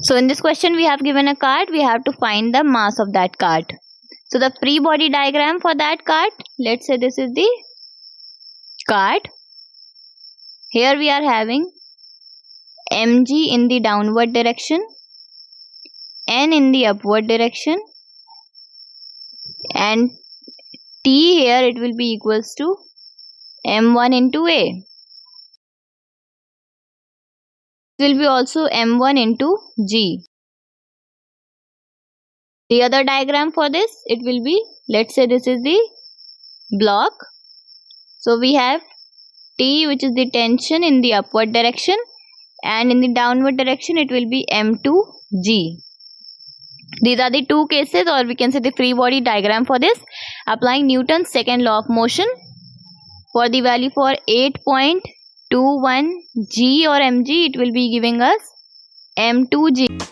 So in this question we have given a cart, we have to find the mass of that cart. So the free body diagram for that cart, let's say this is the cart. Here we are having mg in the downward direction, n in the upward direction, and t here it will be equals to m1 into a. It will be also m1 into g. The other diagram for this, it will be, let's say this is the block. So we have T, which is the tension in the upward direction, and in the downward direction it will be M2G. These are the two cases, or we can say the free body diagram for this. Applying Newton's second law of motion for the value for 8.21 G or mg, it will be giving us M2G.